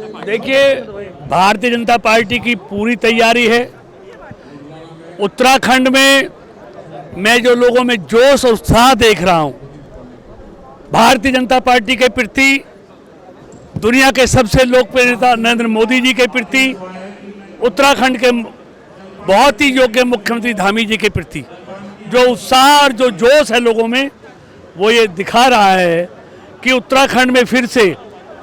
देखिए, भारतीय जनता पार्टी की पूरी तैयारी है। उत्तराखंड में मैं जो लोगों में जोश और उत्साह देख रहा हूं भारतीय जनता पार्टी के प्रति, दुनिया के सबसे लोकप्रिय नेता नरेंद्र मोदी जी के प्रति, उत्तराखंड के बहुत ही योग्य मुख्यमंत्री धामी जी के प्रति जो उत्साह और जो जोश है लोगों में, वो ये दिखा रहा है कि उत्तराखंड में फिर से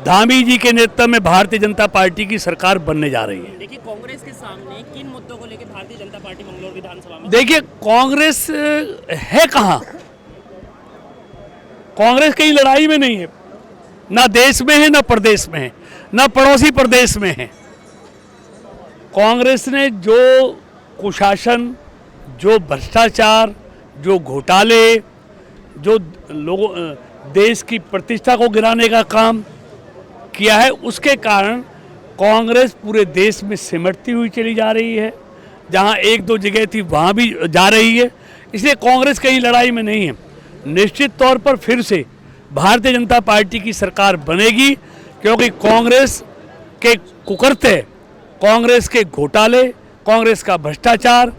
धामी जी के नेतृत्व में भारतीय जनता पार्टी की सरकार बनने जा रही है। देखिए, कांग्रेस के सामने किन मुद्दों को लेकर भारतीय जनता पार्टी मंगलौर विधानसभा में? देखिए, कांग्रेस है कहाँ? कांग्रेस कहीं लड़ाई में नहीं है, ना देश में है, ना प्रदेश में है, ना पड़ोसी प्रदेश में है। कांग्रेस ने जो कुशासन, जो भ्रष्टाचार, जो घोटाले, जो लोगों देश की प्रतिष्ठा को गिराने का काम किया है, उसके कारण कांग्रेस पूरे देश में सिमटती हुई चली जा रही है। जहां एक दो जगह थी वहां भी जा रही है। इसलिए कांग्रेस कहीं लड़ाई में नहीं है। निश्चित तौर पर फिर से भारतीय जनता पार्टी की सरकार बनेगी, क्योंकि कांग्रेस के कुकर्ते, कांग्रेस के घोटाले, कांग्रेस का भ्रष्टाचार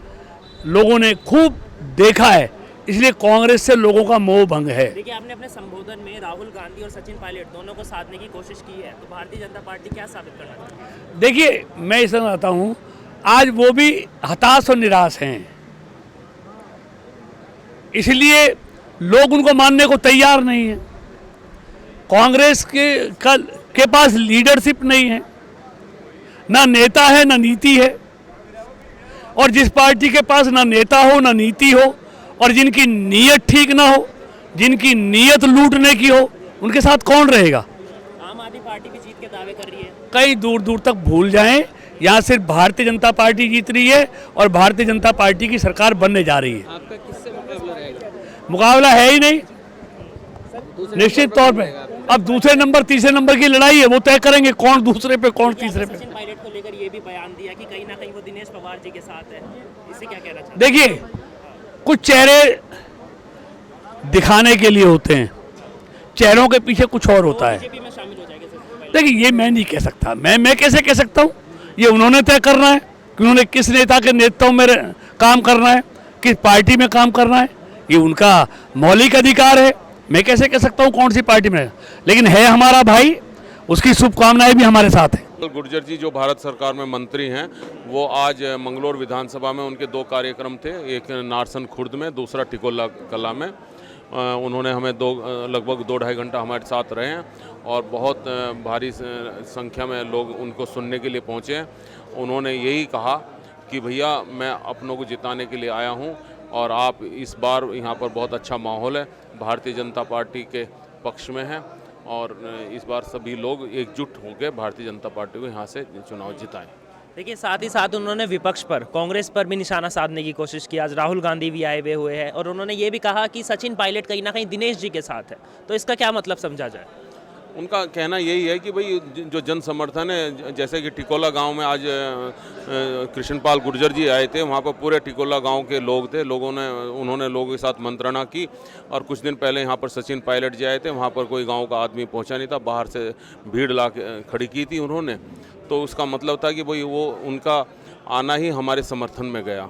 लोगों ने खूब देखा है। इसलिए कांग्रेस से लोगों का मोह भंग है। देखिए, आपने अपने संबोधन में राहुल गांधी और सचिन पायलट दोनों को साधने की कोशिश की है, तो भारतीय जनता पार्टी क्या साबित करना चाहती है? देखिए, मैं ऐसा चाहता हूं, आज वो भी हताश और निराश हैं, इसलिए लोग उनको मानने को तैयार नहीं है। कांग्रेस के पास लीडरशिप नहीं है, ना नेता है, ना नीति है। और जिस पार्टी के पास ना नेता हो, ना नीति हो, और जिनकी नीयत ठीक ना हो, जिनकी नीयत लूटने की हो, उनके साथ कौन रहेगा? आम आदमी पार्टी भी जीत के दावे कर रही है। कई दूर दूर तक भूल जाएं, यहाँ सिर्फ भारतीय जनता पार्टी जीत रही है और भारतीय जनता पार्टी की सरकार बनने जा रही है। आपका किससे मुकाबला रहेगा? मुकाबला है ही नहीं, निश्चित तौर पे। अब दूसरे नंबर तीसरे नंबर की लड़ाई है, वो तय करेंगे कौन दूसरे पे कौन तीसरे पे। सचिन पायलट को लेकर ये भी बयान दिया कि कहीं ना कहीं वो दिनेश पवार जी के साथ है, इससे क्या कहना चाहते हैं? देखिए, कुछ चेहरे दिखाने के लिए होते हैं, चेहरों के पीछे कुछ और होता है। बीजेपी में शामिल हो जाएगा सचिन पायलट? देखिए, ये मैं नहीं कह सकता। मैं कैसे कह सकता हूँ? ये उन्होंने तय करना है कि उन्होंने किस नेता के नेतृत्व में काम करना है, किस पार्टी में काम करना है। ये उनका मौलिक अधिकार है। मैं कैसे कह सकता हूँ कौन सी पार्टी में? लेकिन है हमारा भाई, उसकी शुभकामनाएं भी हमारे साथ हैं। गुर्जर जी जो भारत सरकार में मंत्री हैं, वो आज मंगलौर विधानसभा में उनके दो कार्यक्रम थे, एक नारसन खुर्द में, दूसरा टिकोला कला में। उन्होंने हमें लगभग 2-2.5 घंटा हमारे साथ रहे हैं और बहुत भारी संख्या में लोग उनको सुनने के लिए पहुँचे हैं। उन्होंने यही कहा कि भैया, मैं अपनों को जिताने के लिए आया हूँ और आप इस बार यहाँ पर बहुत अच्छा माहौल है, भारतीय जनता पार्टी के पक्ष में है और इस बार सभी लोग एकजुट होकर भारतीय जनता पार्टी को यहाँ से चुनाव जिताएं। देखिए, साथ ही साथ उन्होंने विपक्ष पर, कांग्रेस पर भी निशाना साधने की कोशिश की। आज राहुल गांधी भी आए हुए हैं और उन्होंने ये भी कहा कि सचिन पायलट कहीं ना कहीं दिनेश जी के साथ है, तो इसका क्या मतलब समझा जाए? उनका कहना यही है कि भाई जो जन समर्थन है, जैसे कि टिकोला गांव में आज कृष्णपाल गुर्जर जी आए थे, वहाँ पर पूरे टिकोला गांव के लोग थे। उन्होंने लोगों के साथ मंत्रणा की और कुछ दिन पहले यहाँ पर सचिन पायलट जी आए थे, वहाँ पर कोई गांव का आदमी पहुँचा नहीं था, बाहर से भीड़ ला के खड़ी की थी उन्होंने। तो उसका मतलब था कि भाई वो उनका आना ही हमारे समर्थन में गया।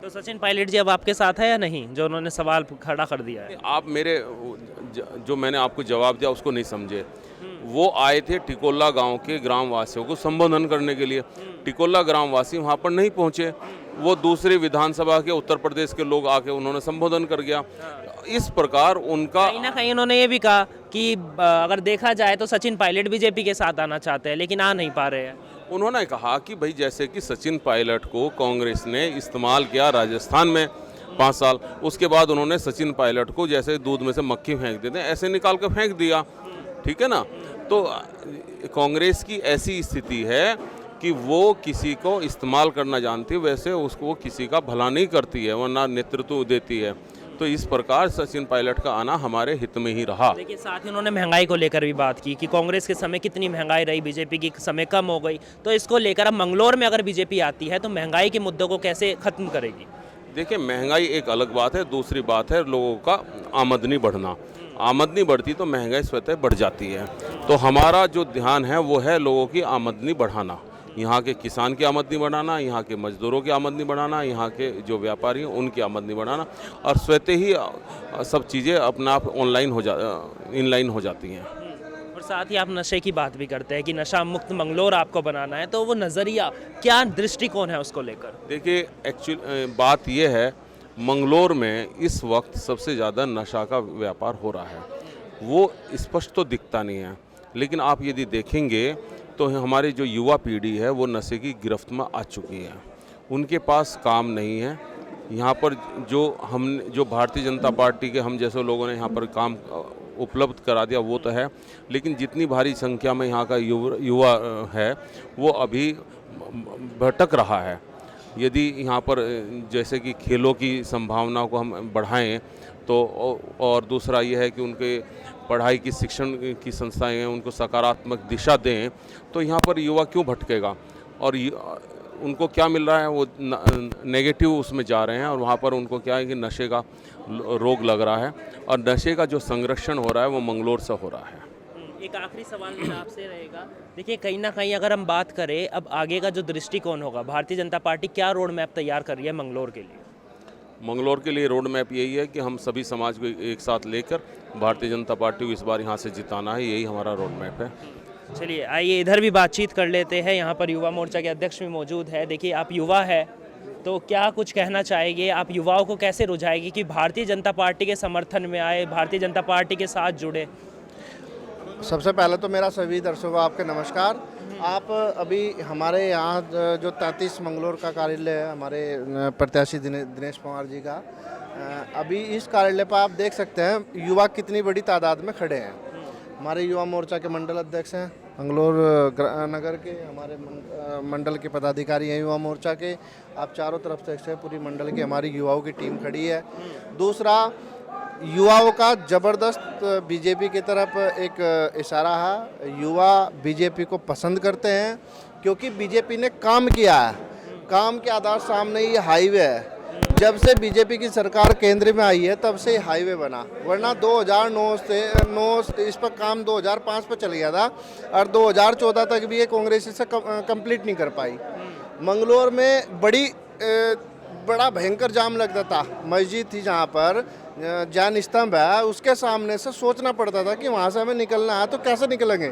तो सचिन पायलट जी अब आपके साथ है या नहीं, जो उन्होंने सवाल खड़ा कर दिया है? आप मेरे जो मैंने आपको जवाब दिया उसको नहीं समझे। वो आए थे टिकोला गांव के ग्रामवासियों को संबोधन करने के लिए। टिकोला ग्रामवासी वहां पर नहीं पहुंचे, वो दूसरे विधानसभा के उत्तर प्रदेश के लोग आके उन्होंने संबोधन कर गया। इस प्रकार उनका कहीं ना कहीं उन्होंने ये भी कहा कि अगर देखा जाए तो सचिन पायलट बीजेपी के साथ आना चाहते हैं, लेकिन आ नहीं पा रहे हैं। उन्होंने कहा कि भाई, जैसे कि सचिन पायलट को कांग्रेस ने इस्तेमाल किया राजस्थान में 5 साल, उसके बाद उन्होंने सचिन पायलट को जैसे दूध में से मक्खी फेंक देते हैं ऐसे निकाल कर फेंक दिया। ठीक है ना? तो कांग्रेस की ऐसी स्थिति है कि वो किसी को इस्तेमाल करना जानती है, वैसे उसको किसी का भला नहीं करती है, वरना नेतृत्व देती है। तो इस प्रकार सचिन पायलट का आना हमारे हित में ही रहा। देखिए, साथ ही उन्होंने महंगाई को लेकर भी बात की कि कांग्रेस के समय कितनी महंगाई रही, बीजेपी की समय कम हो गई, तो इसको लेकर अब मंगलौर में अगर बीजेपी आती है तो महंगाई के मुद्दों को कैसे खत्म करेगी? देखिए, महंगाई एक अलग बात है, दूसरी बात है लोगों का आमदनी बढ़ना। आमदनी बढ़ती तो महंगाई स्वतः बढ़ जाती है। तो हमारा जो ध्यान है वो है लोगों की आमदनी बढ़ाना, यहाँ के किसान की आमदनी बढ़ाना, यहाँ के मजदूरों की आमदनी बढ़ाना, यहाँ के जो व्यापारी हैं उनकी आमदनी बढ़ाना, और स्वतः ही सब चीज़ें अपना आप इनलाइन हो जाती हैं। और साथ ही आप नशे की बात भी करते हैं कि नशा मुक्त मंगलोर आपको बनाना है, तो वो नज़रिया क्या दृष्टिकोण है उसको लेकर? देखिए, एक्चुअल बात यह है, मंगलोर में इस वक्त सबसे ज़्यादा नशा का व्यापार हो रहा है। वो स्पष्ट तो दिखता नहीं है, लेकिन आप यदि देखेंगे तो हमारी जो युवा पीढ़ी है वो नशे की गिरफ्त में आ चुकी है। उनके पास काम नहीं है। यहाँ पर जो भारतीय जनता पार्टी के हम जैसे लोगों ने यहाँ पर काम उपलब्ध करा दिया वो तो है, लेकिन जितनी भारी संख्या में यहाँ का युवा है वो अभी भटक रहा है। यदि यहाँ पर जैसे कि खेलों की संभावनाओं को हम बढ़ाएं तो, और दूसरा ये है कि उनके पढ़ाई की शिक्षण की संस्थाएं हैं उनको सकारात्मक दिशा दें, तो यहाँ पर युवा क्यों भटकेगा? और उनको क्या मिल रहा है, वो नेगेटिव उसमें जा रहे हैं, और वहाँ पर उनको क्या है कि नशे का रोग लग रहा है, और नशे का जो संरक्षण हो रहा है वो मंगलोर से हो रहा है। एक आखिरी सवाल मेरा आपसे रहेगा, देखिए कहीं ना कहीं अगर हम बात करें अब आगे का जो दृष्टिकोण होगा, भारतीय जनता पार्टी क्या रोड मैप तैयार कर रही है मंगलोर के लिए? मंगलोर के लिए रोड मैप यही है कि हम सभी समाज को एक साथ लेकर भारतीय जनता पार्टी को इस बार यहाँ से जिताना है, यही हमारा रोड मैप है। चलिए आइए इधर भी बातचीत कर लेते हैं। यहाँ पर युवा मोर्चा के अध्यक्ष भी मौजूद है। देखिए आप युवा है तो क्या कुछ कहना चाहेंगे, आप युवाओं को कैसे रुझाएंगे कि भारतीय जनता पार्टी के समर्थन में आए, भारतीय जनता पार्टी के साथ जुड़े? सबसे पहले तो मेरा सभी दर्शकों को आपके नमस्कार। आप अभी हमारे यहाँ जो 33 मंगलोर का कार्यालय है हमारे प्रत्याशी दिनेश पवार जी का, अभी इस कार्यालय पर आप देख सकते हैं युवा कितनी बड़ी तादाद में खड़े हैं। हमारे युवा मोर्चा के मंडल अध्यक्ष हैं मंगलोर नगर के, हमारे मंडल के पदाधिकारी हैं युवा मोर्चा के, आप चारों तरफ से पूरी मंडल की हमारी युवाओं की टीम खड़ी है। दूसरा, युवाओं का ज़बरदस्त बीजेपी की तरफ एक इशारा है। युवा बीजेपी को पसंद करते हैं क्योंकि बीजेपी ने काम किया है, काम के आधार सामने ये हाईवे है। जब से बीजेपी की सरकार केंद्र में आई है तब से हाईवे बना, वरना 2009 से इस पर काम 2005 पर चल गया था, और 2014 तक भी ये कांग्रेस इसे कंप्लीट नहीं कर पाई। मंगलोर में बड़ा भयंकर जाम लगता था। मस्जिद थी जहाँ पर जैन स्तंभ है, उसके सामने से सोचना पड़ता था कि वहाँ से हमें निकलना है तो कैसे निकलेंगे।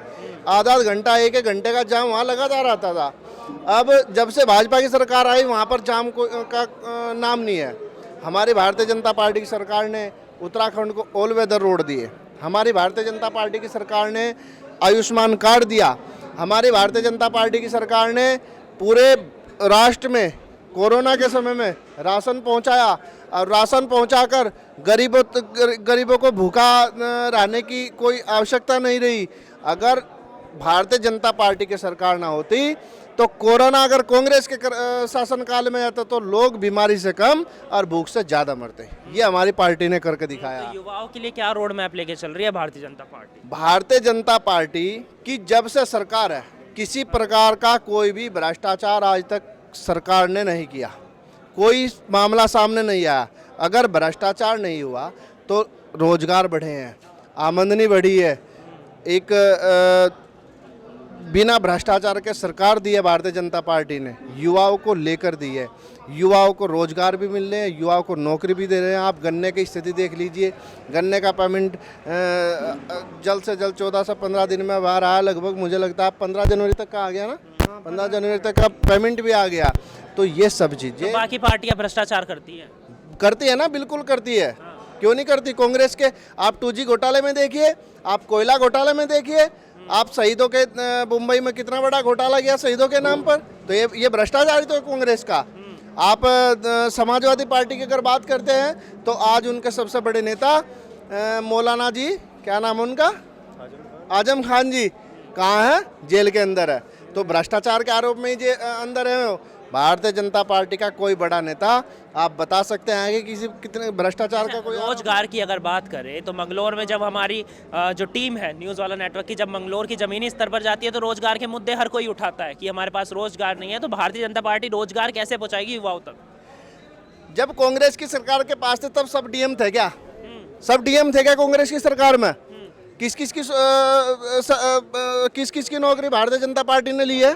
आधा घंटा एक घंटे का जाम वहाँ लगातार आता था। अब जब से भाजपा की सरकार आई वहाँ पर जाम का नाम नहीं है। हमारी भारतीय जनता पार्टी की सरकार ने उत्तराखंड को ऑल वेदर रोड दिए, हमारी भारतीय जनता पार्टी की सरकार ने आयुष्मान कार्ड दिया, हमारी भारतीय जनता पार्टी की सरकार ने पूरे राष्ट्र में कोरोना के समय में राशन पहुंचाया, और राशन पहुंचाकर गरीबों को भूखा रहने की कोई आवश्यकता नहीं रही। अगर भारतीय जनता पार्टी की सरकार ना होती तो कोरोना अगर कांग्रेस के शासनकाल में आता तो लोग बीमारी से कम और भूख से ज़्यादा मरते। ये हमारी पार्टी ने करके दिखाया। तो युवाओं के लिए क्या रोड मैप लेके चल रही है भारतीय जनता पार्टी? भारतीय जनता पार्टी की जब से सरकार है, किसी प्रकार का कोई भी भ्रष्टाचार आज तक सरकार ने नहीं किया, कोई मामला सामने नहीं आया। अगर भ्रष्टाचार नहीं हुआ तो रोजगार बढ़े हैं, आमदनी बढ़ी है। एक बिना भ्रष्टाचार के सरकार दी है भारतीय जनता पार्टी ने, युवाओं को लेकर दी है। युवाओं को रोजगार भी मिल रहे हैं, युवाओं को नौकरी भी दे रहे हैं। आप गन्ने की स्थिति देख लीजिए, गन्ने का पेमेंट जल्द से जल्द 14 से 15 दिन में बाहर आया। लगभग मुझे लगता है 15 जनवरी तक का आ गया ना, 15 जनवरी तक का पेमेंट भी आ गया। तो ये सब चीज़ें तो बाकी पार्टियां भ्रष्टाचार करती है ना, बिल्कुल करती है। क्यों नहीं करती? कांग्रेस के आप 2G घोटाले में देखिए, आप कोयला घोटाले में देखिए, आप शहीदों के मुंबई में कितना बड़ा घोटाला किया शहीदों के नाम पर। तो ये भ्रष्टाचार तो है कांग्रेस का। आप समाजवादी पार्टी की अगर बात करते हैं तो आज उनके सबसे बड़े नेता मौलाना जी, क्या नाम है उनका, आजम खान जी, कहाँ है? जेल के अंदर है। तो भ्रष्टाचार के आरोप में ही अंदर है। भारतीय जनता पार्टी का कोई बड़ा नेता आप बता सकते हैं कि कितने भ्रष्टाचार का कोई? रोजगार की अगर बात करें तो मंगलोर में जब हमारी जो टीम है न्यूज़ वाला नेटवर्क की, जब मंगलोर की ज़मीनी स्तर पर जाती है तो रोजगार के मुद्दे हर कोई उठाता है कि हमारे पास रोजगार नहीं है। तो भारतीय जनता पार्टी रोजगार कैसे पहुंचाएगी युवाओं तक? जब कांग्रेस की सरकार के पास थे तब सब डीएम थे क्या? सब डीएम थे क्या कांग्रेस की सरकार में? किस किस की नौकरी भारतीय जनता पार्टी ने ली है?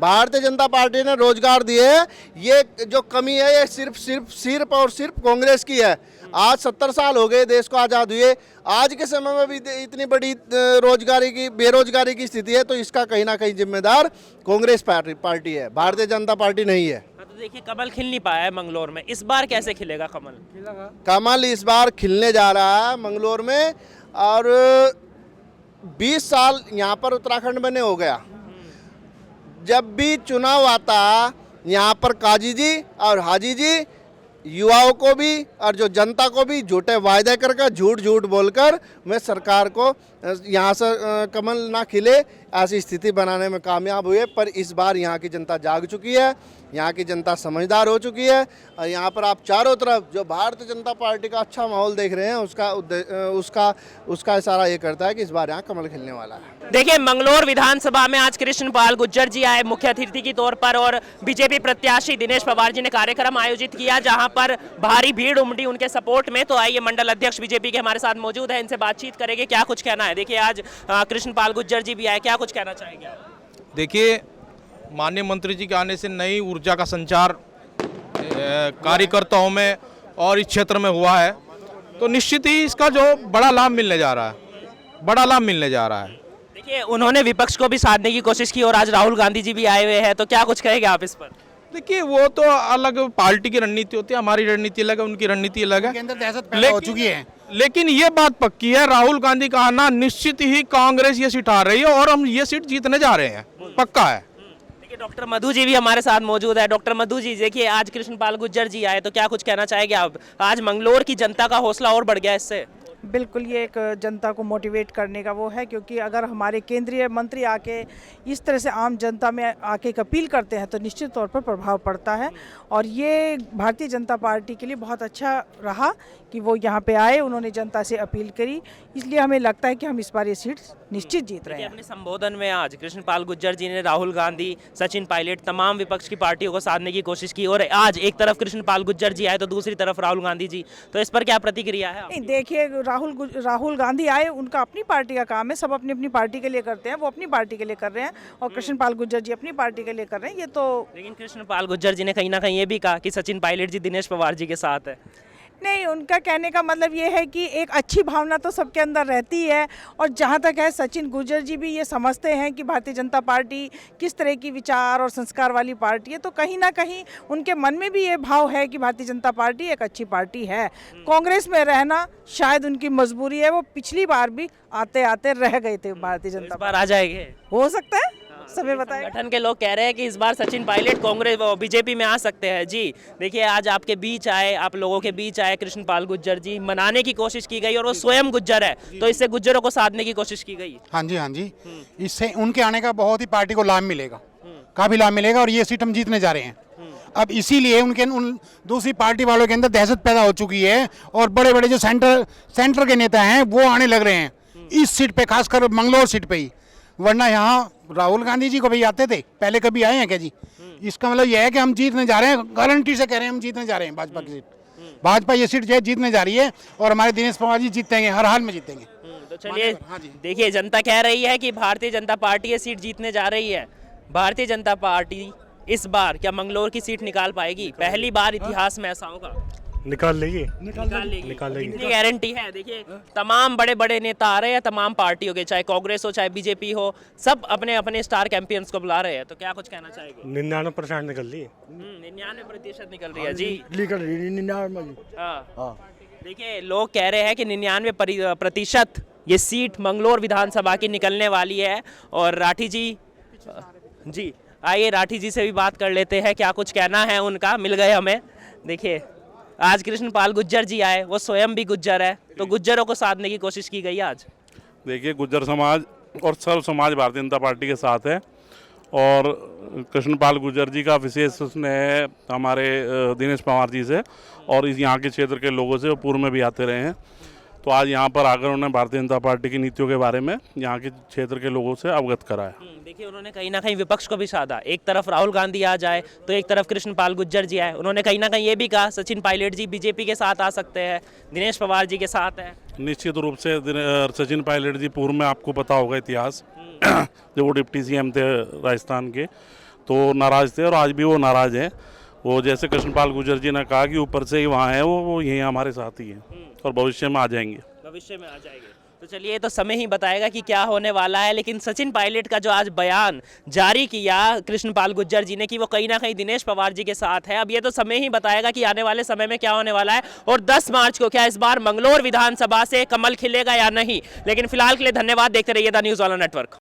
भारतीय जनता पार्टी ने रोजगार दिए हैं। ये जो कमी है ये सिर्फ और सिर्फ कांग्रेस की है। आज 70 साल हो गए देश को आज़ाद हुए, आज के समय में भी इतनी बड़ी बेरोजगारी की स्थिति है, तो इसका कहीं ना कहीं जिम्मेदार कांग्रेस पार्टी है, भारतीय जनता पार्टी नहीं है। तो देखिए कमल खिल नहीं पाया है मंगलौर में, इस बार कैसे खिलेगा कमल? कमल इस बार खिलने जा रहा है मंगलौर में, और 20 साल यहाँ पर उत्तराखंड में नहीं हो गया। जब भी चुनाव आता यहाँ पर काजी जी और हाजी जी युवाओं को भी और जो जनता को भी झूठे वायदे करके झूठ बोलकर मैं सरकार को यहाँ से कमल ना खिले ऐसी स्थिति बनाने में कामयाब हुए। पर इस बार यहाँ की जनता जाग चुकी है, यहाँ की जनता समझदार हो चुकी है, और यहाँ पर आप चारों तरफ जो भारतीय जनता पार्टी का अच्छा माहौल देख रहे हैं उसका इशारा ये करता है कि इस बार यहाँ कमल खिलने वाला है। देखिए मंगलौर विधानसभा में आज कृष्णपाल गुर्जर जी आए मुख्य अतिथि के तौर पर, और बीजेपी प्रत्याशी दिनेश पवार जी ने कार्यक्रम आयोजित किया जहां पर भारी भीड़ उमड़ी उनके सपोर्ट में। तो आइए मंडल अध्यक्ष बीजेपी के हमारे साथ मौजूद है, इनसे बातचीत करेंगे, क्या कुछ कहना है। देखिए आज कृष्णपाल गुर्जर जी भी आए, क्या कुछ कहना चाहेंगे आप? देखिए माननीय मंत्री जी के आने से नई ऊर्जा का संचार कार्यकर्ताओं में और इस क्षेत्र में हुआ है, तो निश्चित ही इसका जो बड़ा लाभ मिलने जा रहा है। देखिए उन्होंने विपक्ष को भी साधने की कोशिश की और आज राहुल गांधी जी भी आए हुए हैं, तो क्या कुछ कहेंगे आप इस पर? देखिए वो तो अलग पार्टी की रणनीति होती है, हमारी रणनीति अलग है, उनकी रणनीति अलग है, हो चुकी है। लेकिन ये बात पक्की है, राहुल गांधी का आना निश्चित ही कांग्रेस ये सीट आ रही है और हम ये सीट जीतने जा रहे हैं, पक्का है। देखिए डॉक्टर मधु जी भी हमारे साथ मौजूद है। डॉक्टर मधु जी देखिए आज कृष्णपाल गुर्जर जी आए, तो क्या कुछ कहना चाहेंगे आप? आज मंगलौर की जनता का हौसला और बढ़ गया इससे। बिल्कुल ये एक जनता को मोटिवेट करने का वो है, क्योंकि अगर हमारे केंद्रीय मंत्री आके इस तरह से आम जनता में आके एक अपील करते हैं तो निश्चित तौर पर प्रभाव पड़ता है। और ये भारतीय जनता पार्टी के लिए बहुत अच्छा रहा कि वो यहाँ पे आए, उन्होंने जनता से अपील करी, इसलिए हमें लगता है कि हम इस बार ये सीट निश्चित जीत रहे हैं। अपने संबोधन में आज कृष्णपाल गुर्जर जी ने राहुल गांधी, सचिन पायलट, तमाम विपक्ष की पार्टियों को साधने की कोशिश की, और आज एक तरफ कृष्णपाल गुर्जर जी आए तो दूसरी तरफ राहुल गांधी जी, तो इस पर क्या प्रतिक्रिया है? नहीं देखिए राहुल गांधी आए, उनका अपनी पार्टी का काम है, सब अपनी अपनी पार्टी के लिए करते हैं, वो अपनी पार्टी के लिए कर रहे हैं, और कृष्णपाल गुर्जर जी अपनी पार्टी के लिए कर रहे हैं। ये तो लेकिन कृष्णपाल गुर्जर जी ने कहीं ना कहीं ये भी कहा कि सचिन पायलट जी दिनेश पवार जी के साथ है। नहीं, उनका कहने का मतलब ये है कि एक अच्छी भावना तो सबके अंदर रहती है, और जहाँ तक है सचिन गुर्जर जी भी ये समझते हैं कि भारतीय जनता पार्टी किस तरह की विचार और संस्कार वाली पार्टी है, तो कहीं ना कहीं उनके मन में भी ये भाव है कि भारतीय जनता पार्टी एक अच्छी पार्टी है। कांग्रेस में रहना शायद उनकी मजबूरी है, वो पिछली बार भी आते आते रह गए थे भारतीय जनता पार्टी। आ जाएंगे, हो सकता है, समय बताएं। संगठन के लोग कह रहे हैं कि इस बार सचिन पायलट कांग्रेस बीजेपी में आ सकते हैं। जी देखिए आज आपके बीच आए, आप लोगों के बीच आए कृष्णपाल गुर्जर जी, मनाने की कोशिश की गई, और वो स्वयं गुर्जर है, तो इससे गुर्जरों को साधने की कोशिश की गई। हाँ जी, इससे उनके आने का बहुत ही पार्टी को लाभ मिलेगा, काफी लाभ मिलेगा, और ये सीट हम जीतने जा रहे हैं। अब इसीलिए उन दूसरी पार्टी वालों के अंदर दहशत पैदा हो चुकी है, और बड़े बड़े जो सेंटर के नेता हैं वो आने लग रहे हैं इस सीट पे, खासकर मंगलौर सीट पे ही। वरना यहाँ राहुल गांधी जी को भी आते थे, पहले कभी आए हैं क्या जी? इसका मतलब यह है कि हम जीतने जा रहे हैं, गारंटी से कह रहे हैं हम जीतने जा रहे हैं भाजपा की सीट। भाजपा ये सीट जो है जीतने जा रही है, और हमारे दिनेश पवार जी जीतेंगे, हर हाल में जीतेंगे। तो चलिए देखिए जनता कह रही है कि भारतीय जनता पार्टी ये सीट जीतने जा रही है। भारतीय जनता पार्टी इस बार क्या मंगलौर की सीट निकाल पाएगी? पहली बार इतिहास में ऐसा होगा। निकाल लेगी। कितनी गारंटी है? देखिए तमाम बड़े बड़े नेता आ रहे हैं, तमाम पार्टियों के, चाहे कांग्रेस हो चाहे बीजेपी हो, सब अपने अपने स्टार कैंपियंस को बुला रहे हैं, तो क्या कुछ कहना चाहेंगे? 99% निकल ली, 99% निकल रही है जी। निकल रही 99। हाँ देखिए लोग कह रहे हैं कि 99% ये सीट मंगलौर विधानसभा की निकलने वाली है। और राठी जी आइए राठी जी से भी बात कर लेते हैं, क्या कुछ कहना है उनका, मिल गए हमें। देखिए आज कृष्णपाल गुर्जर जी आए, वो स्वयं भी गुर्जर है, तो गुर्जरों को साधने की कोशिश की गई आज। देखिए गुर्जर समाज और सर्व समाज भारतीय जनता पार्टी के साथ है, और कृष्णपाल गुर्जर जी का विशेष स्नेह है हमारे दिनेश पवार जी से, और इस यहाँ के क्षेत्र के लोगों से, वो पूर्व में भी आते रहे हैं। तो आज यहाँ पर आकर उन्होंने भारतीय जनता पार्टी की नीतियों के बारे में यहाँ के क्षेत्र के लोगों से अवगत कराया। देखिए उन्होंने कहीं ना कहीं विपक्ष को भी साधा, एक तरफ राहुल गांधी आ जाए तो एक तरफ कृष्णपाल गुर्जर जी आए। उन्होंने कहीं ना कहीं ये भी कहा सचिन पायलट जी बीजेपी के साथ आ सकते हैं, दिनेश पवार जी के साथ है। निश्चित रूप से सचिन पायलट जी पूर्व में आपको पता होगा इतिहास, जब वो डिप्टी सीएम थे राजस्थान के तो नाराज थे और आज भी वो नाराज हैं। वो जैसे कृष्णपाल गुर्जर जी ने कहा कि ऊपर से ही वहाँ है, वो यहीं हमारे साथ ही है और भविष्य में आ जाएंगे। भविष्य में आ जाएंगे। तो चलिए तो समय ही बताएगा कि क्या होने वाला है। लेकिन सचिन पायलट का जो आज बयान जारी किया कृष्णपाल गुर्जर जी ने कि वो कहीं ना कहीं दिनेश पवार जी के साथ है, अब ये तो समय ही बताएगा कि आने वाले समय में क्या होने वाला है और 10 मार्च को क्या इस बार मंगलौर विधानसभा से कमल खिलेगा या नहीं। लेकिन फिलहाल के लिए धन्यवाद, देखते रहिए द न्यूज़ वाला नेटवर्क।